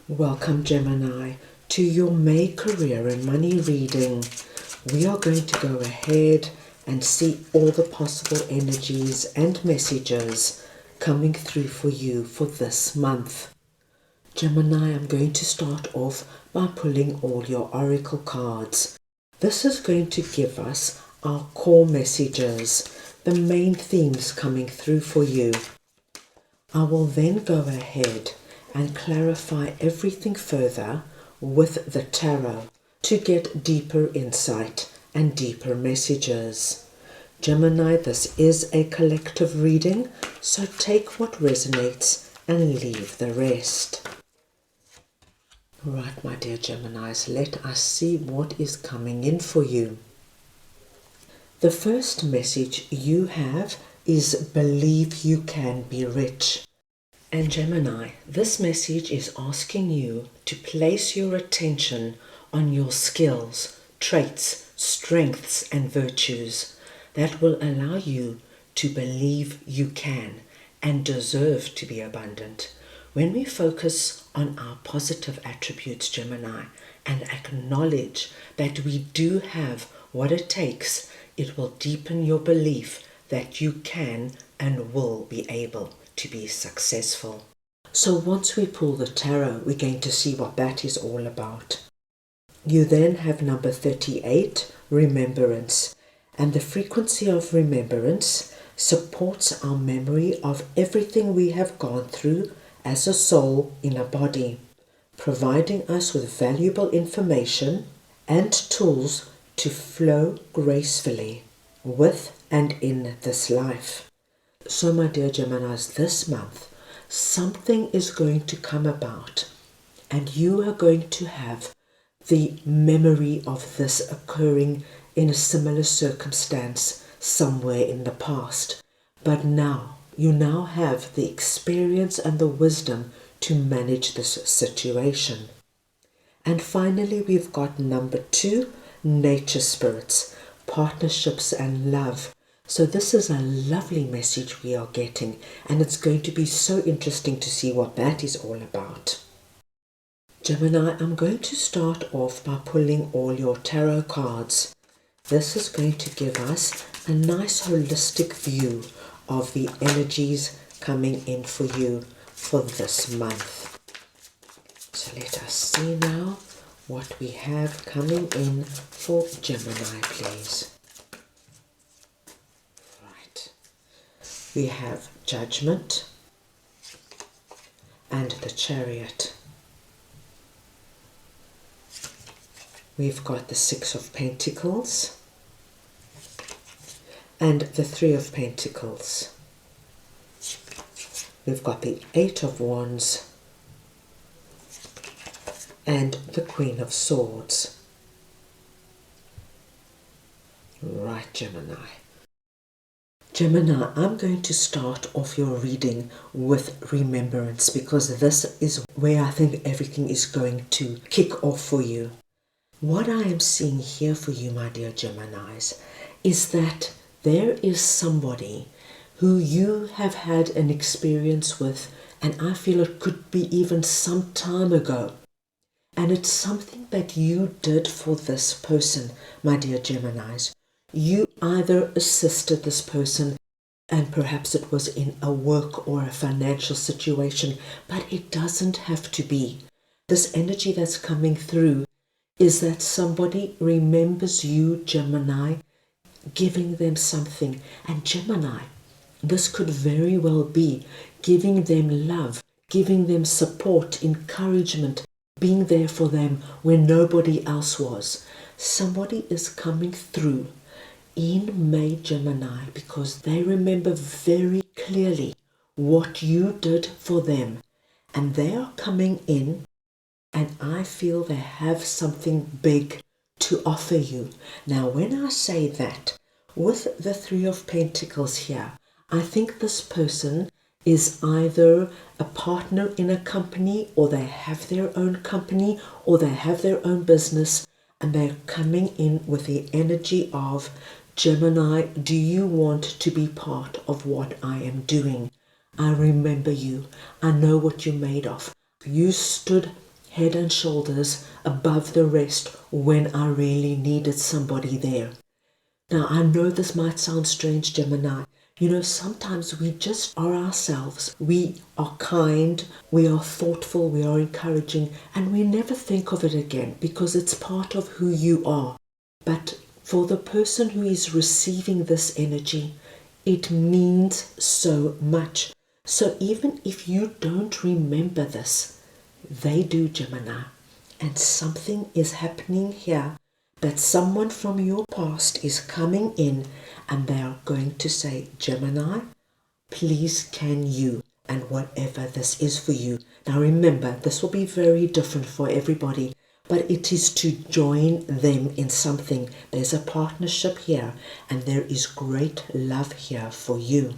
Welcome, Gemini, to your May career and money reading. We are going to go ahead and see all the possible energies and messages coming through for you for this month. Gemini, I'm going to start off by pulling all your oracle cards. This is going to give us our core messages, the main themes coming through for you. I will then go ahead and clarify everything further with the tarot to get deeper insight and deeper messages. Gemini, this is a collective reading, so take what resonates and leave the rest. Right, my dear Geminis, let us see what is coming in for you. The first message you have is believe you can be rich. And Gemini, this message is asking you to place your attention on your skills, traits, strengths and virtues that will allow you to believe you can and deserve to be abundant. When we focus on our positive attributes, Gemini, and acknowledge that we do have what it takes, it will deepen your belief that you can and will be able to be successful. So once we pull the tarot, we're going to see what that is all about. You then have number 38, remembrance. And the frequency of remembrance supports our memory of everything we have gone through as a soul in a body, providing us with valuable information and tools to flow gracefully with and in this life. So my dear Geminis, this month, something is going to come about and you are going to have the memory of this occurring in a similar circumstance somewhere in the past. But now, you now have the experience and the wisdom to manage this situation. And finally, we've got number 2, nature spirits, partnerships and love. So this is a lovely message we are getting, and it's going to be so interesting to see what that is all about. Gemini, I'm going to start off by pulling all your tarot cards. This is going to give us a nice holistic view of the energies coming in for you for this month. So let us see now what we have coming in for Gemini, please. We have Judgment and the Chariot. We've got the 6 of Pentacles and the 3 of Pentacles. We've got the 8 of Wands and the Queen of Swords. Right, Gemini. Gemini, I'm going to start off your reading with remembrance because this is where I think everything is going to kick off for you. What I am seeing here for you, my dear Geminis, is that there is somebody who you have had an experience with, and I feel it could be even some time ago. And it's something that you did for this person, my dear Geminis. You either assisted this person, and perhaps it was in a work or a financial situation, but it doesn't have to be. This energy that's coming through is that somebody remembers you, Gemini, giving them something. And Gemini, this could very well be giving them love, giving them support, encouragement, being there for them when nobody else was. Somebody is coming through in May, Gemini, because they remember very clearly what you did for them, and they are coming in, and I feel they have something big to offer you. Now when I say that, with the 3 of Pentacles here, I think this person is either a partner in a company, or they have their own company, or they have their own business, and they're coming in with the energy of, Gemini, do you want to be part of what I am doing? I remember you. I know what you're made of. You stood head and shoulders above the rest when I really needed somebody there. Now, I know this might sound strange, Gemini. Sometimes we just are ourselves. We are kind, we are thoughtful, we are encouraging, and we never think of it again because it's part of who you are. But for the person who is receiving this energy, it means so much. So even if you don't remember this, they do, Gemini. And something is happening here that someone from your past is coming in and they are going to say, Gemini, please can you, and whatever this is for you. Now remember, this will be very different for everybody, but it is to join them in something. There's a partnership here and there is great love here for you.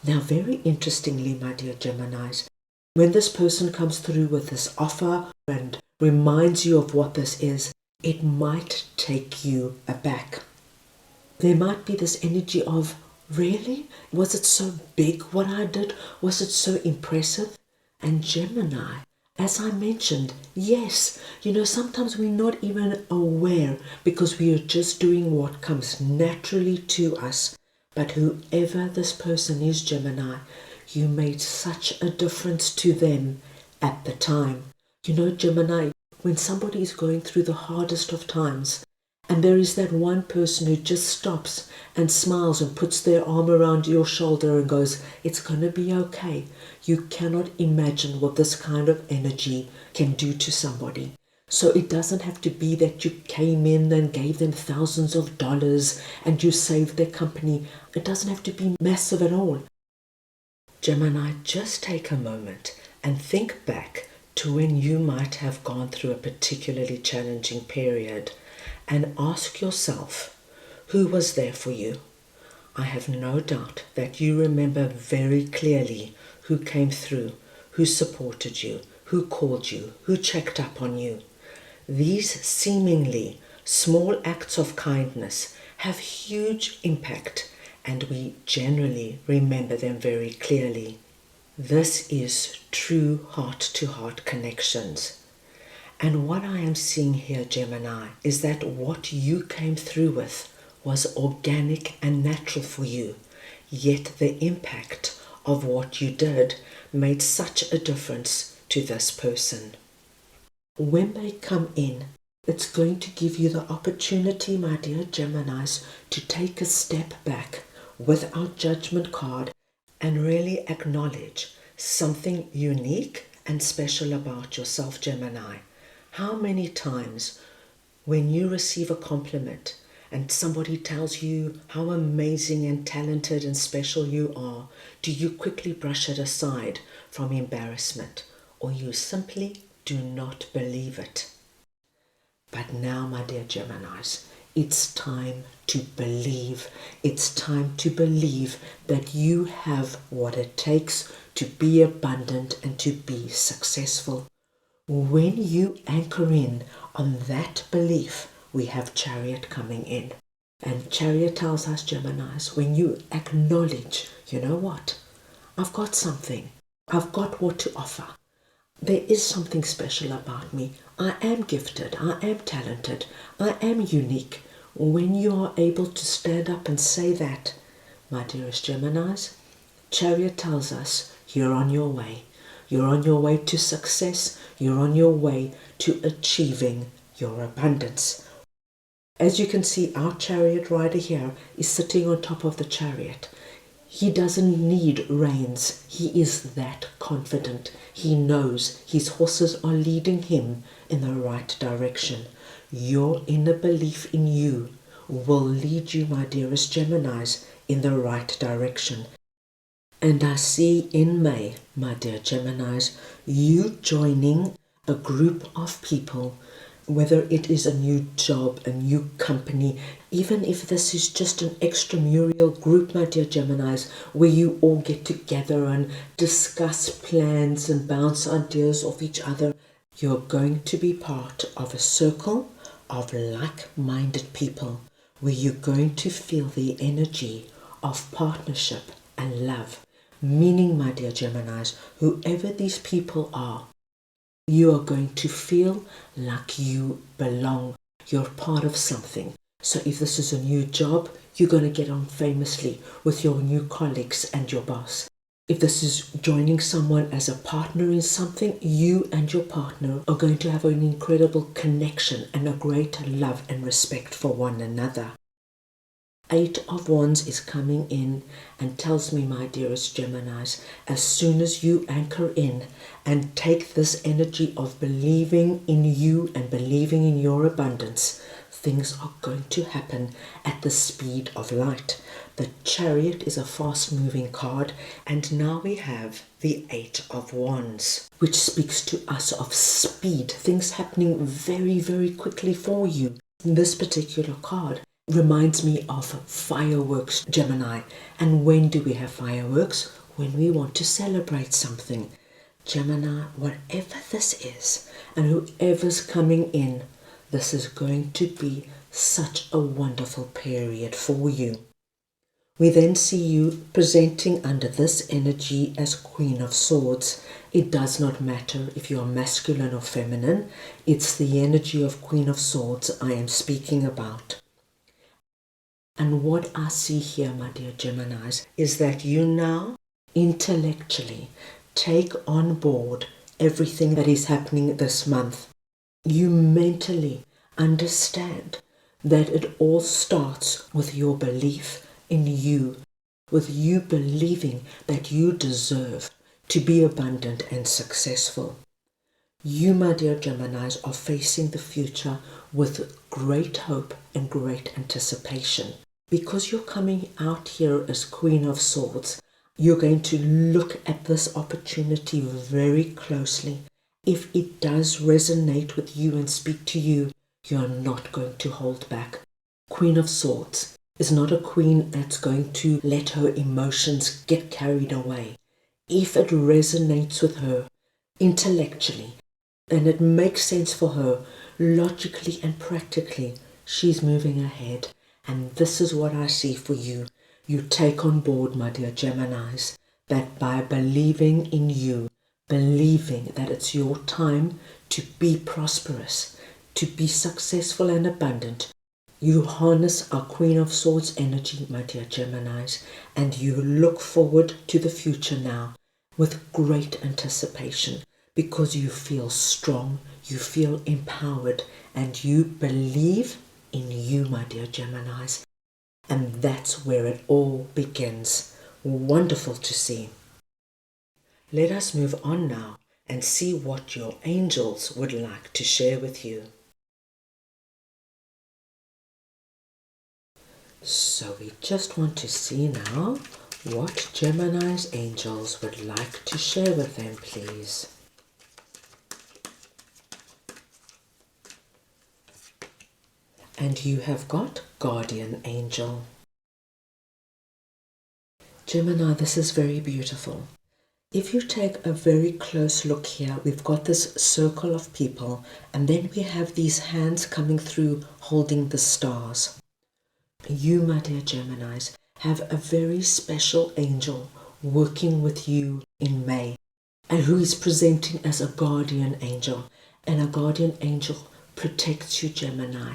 Now, very interestingly, my dear Geminis, when this person comes through with this offer and reminds you of what this is, it might take you aback. There might be this energy of, really? Was it so big what I did? Was it so impressive? And Gemini, as I mentioned, yes, sometimes we're not even aware because we are just doing what comes naturally to us. But whoever this person is, Gemini, you made such a difference to them at the time. Gemini, when somebody is going through the hardest of times, and there is that one person who just stops and smiles and puts their arm around your shoulder and goes, it's going to be okay. You cannot imagine what this kind of energy can do to somebody. So it doesn't have to be that you came in and gave them thousands of dollars and you saved their company. It doesn't have to be massive at all. Gemini, just take a moment and think back to when you might have gone through a particularly challenging period and ask yourself, who was there for you? I have no doubt that you remember very clearly who came through, who supported you, who called you, who checked up on you. These seemingly small acts of kindness have huge impact, and we generally remember them very clearly. This is true heart-to-heart connections. And what I am seeing here, Gemini, is that what you came through with was organic and natural for you, yet the impact of what you did made such a difference to this person. When they come in, it's going to give you the opportunity, my dear Geminis, to take a step back with our judgment card and really acknowledge something unique and special about yourself, Gemini. How many times when you receive a compliment and somebody tells you how amazing and talented and special you are, do you quickly brush it aside from embarrassment, or you simply do not believe it? But now, my dear Geminis, it's time to believe. It's time to believe that you have what it takes to be abundant and to be successful. When you anchor in on that belief, we have Chariot coming in. And Chariot tells us, Geminis, when you acknowledge, you know what? I've got something. I've got what to offer. There is something special about me. I am gifted. I am talented. I am unique. When you are able to stand up and say that, my dearest Geminis, Chariot tells us you're on your way. You're on your way to success. You're on your way to achieving your abundance. As you can see, our chariot rider here is sitting on top of the chariot. He doesn't need reins. He is that confident. He knows his horses are leading him in the right direction. Your inner belief in you will lead you, my dearest Geminis, in the right direction. And I see in May, my dear Geminis, you joining a group of people, whether it is a new job, a new company, even if this is just an extramural group, my dear Geminis, where you all get together and discuss plans and bounce ideas off each other. You're going to be part of a circle of like-minded people where you're going to feel the energy of partnership and love. Meaning, my dear Geminis, whoever these people are, You are going to feel like you belong. You're part of something. So if this is a new job, you're going to get on famously with your new colleagues and your boss. If this is joining someone as a partner in something, you and your partner are going to have an incredible connection and a great love and respect for one another. 8 of Wands is coming in and tells me, my dearest Geminis, as soon as you anchor in and take this energy of believing in you and believing in your abundance, things are going to happen at the speed of light. The Chariot is a fast-moving card, and now we have the 8 of Wands, which speaks to us of speed, things happening very, very quickly for you. This particular card reminds me of fireworks, Gemini. And when do we have fireworks? When we want to celebrate something. Gemini, whatever this is, and whoever's coming in, this is going to be such a wonderful period for you. We then see you presenting under this energy as Queen of Swords. It does not matter if you are masculine or feminine. It's the energy of Queen of Swords I am speaking about. And what I see here, my dear Geminis, is that you now intellectually take on board everything that is happening this month. You mentally understand that it all starts with your belief in you, with you believing that you deserve to be abundant and successful. You, my dear Geminis, are facing the future with great hope and great anticipation. Because you're coming out here as Queen of Swords, you're going to look at this opportunity very closely. If it does resonate with you and speak to you, you're not going to hold back. Queen of Swords is not a queen that's going to let her emotions get carried away. If it resonates with her intellectually and it makes sense for her logically and practically, she's moving ahead. And this is what I see for you. You take on board, my dear Geminis, that by believing in you, believing that it's your time to be prosperous, to be successful and abundant, you harness our Queen of Swords energy, my dear Geminis, and you look forward to the future now with great anticipation because you feel strong, you feel empowered, and you believe in you, my dear Geminis. And that's where it all begins. Wonderful to see. Let us move on now and see what your angels would like to share with you. So we just want to see now what Gemini's angels would like to share with them, please. And you have got Guardian Angel. Gemini, this is very beautiful. If you take a very close look here, we've got this circle of people, and then we have these hands coming through holding the stars. You, my dear Geminis, have a very special angel working with you in May, and who is presenting as a guardian angel. And a guardian angel protects you, Gemini.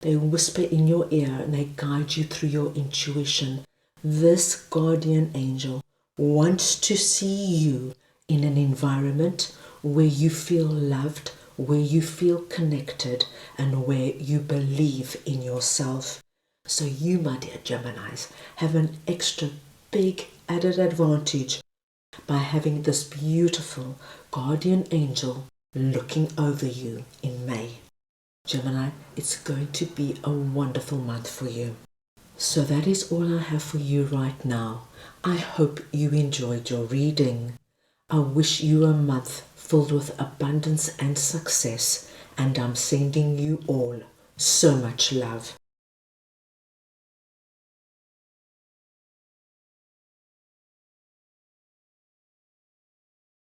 They whisper in your ear and they guide you through your intuition. This guardian angel wants to see you in an environment where you feel loved, where you feel connected, and where you believe in yourself. So you, my dear Geminis, have an extra big added advantage by having this beautiful guardian angel looking over you in May. Gemini, it's going to be a wonderful month for you. So that is all I have for you right now. I hope you enjoyed your reading. I wish you a month filled with abundance and success, and I'm sending you all so much love.